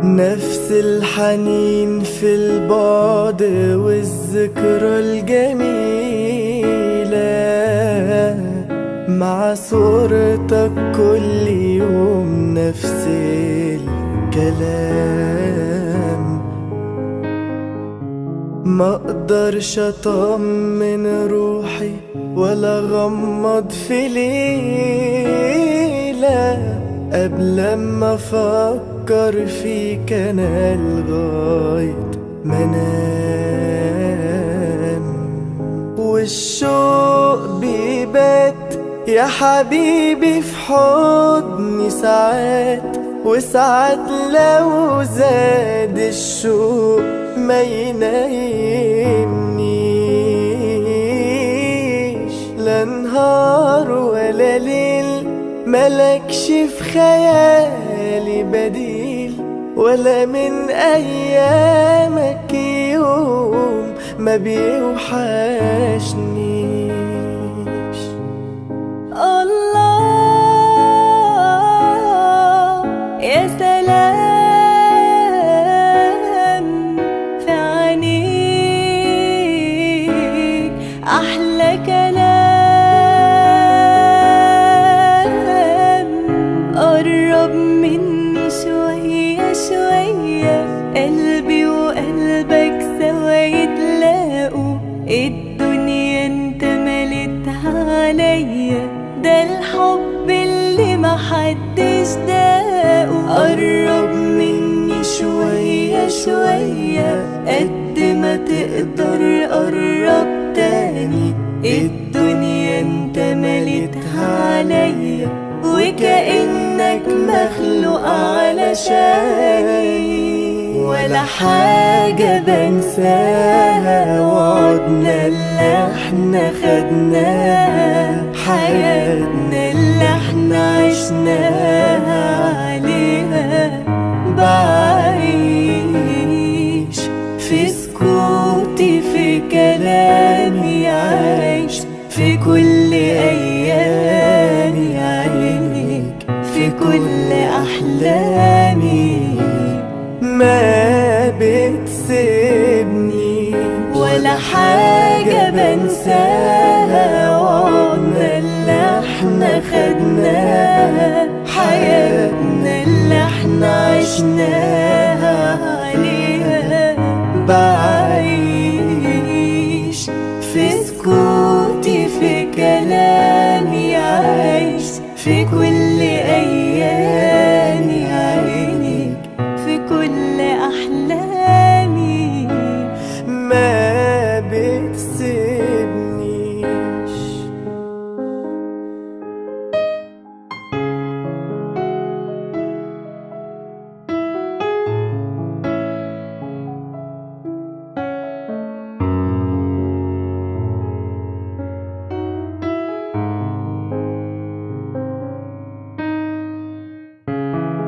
نفس الحنين في البعد والذكرى الجميلة، مع صورتك كل يوم نفس الكلام. ما اقدرش اطمن روحي ولا غمض في ليلة قبل ما افكر فيك انا لغاية ما انام. والشوق بيبات يا حبيبي في حضني ساعات، وساعات لو زاد الشوق ما ينايمنيش. لا نهار ولا ليل ملكش في خيالي بديل، ولا من أيامك يوم ما بيوحشنيش. الله يا سلام في عينيك، أحلى كلام. قرب مني شوية شوية، قلبي وقلبك سوا يتلاقوا. الدنيا انت ملتها عليا، ده الحب اللي محدش داقه. قرب مني شوية شوية، قد ما تقدر قرب تاني. الدنيا انت ملتها عليا، وكأنك مخلوق علشاني. ولا حاجة بنساها وعدنا اللي احنا خدناها، حياتنا اللي احنا عشناها عليها. بعيش في سكوتي في كلامي، عايش في كل أيامي عينيك، في كل أحلامي. ما بتسيبني ولا حاجة بنساها وعدنا اللي احنا خدناها، حياتنا اللي احنا عشناها عليها. بعيش في سكوتي في كلامي، عايش في كل أيامي عينيك، في كل أحلامي. ما بتسيبنيش.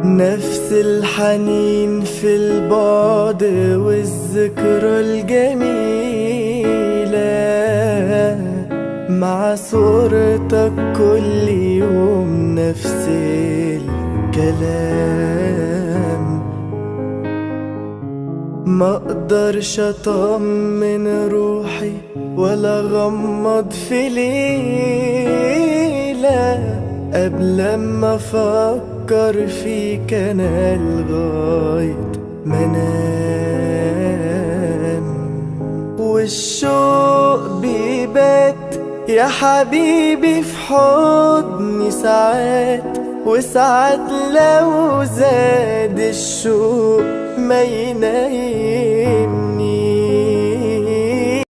نفس الحنين في البعد والذكرى الجميلة، مع صورتك كل يوم نفس الكلام. ما اقدرش اطمن روحي ولا غمض في ليلة قبل ما افكر فيك انا لغاية ما انام. والشوق بيبات يا حبيبي في حضني ساعات، وساعات لو زاد الشوق ما ينايمنيش.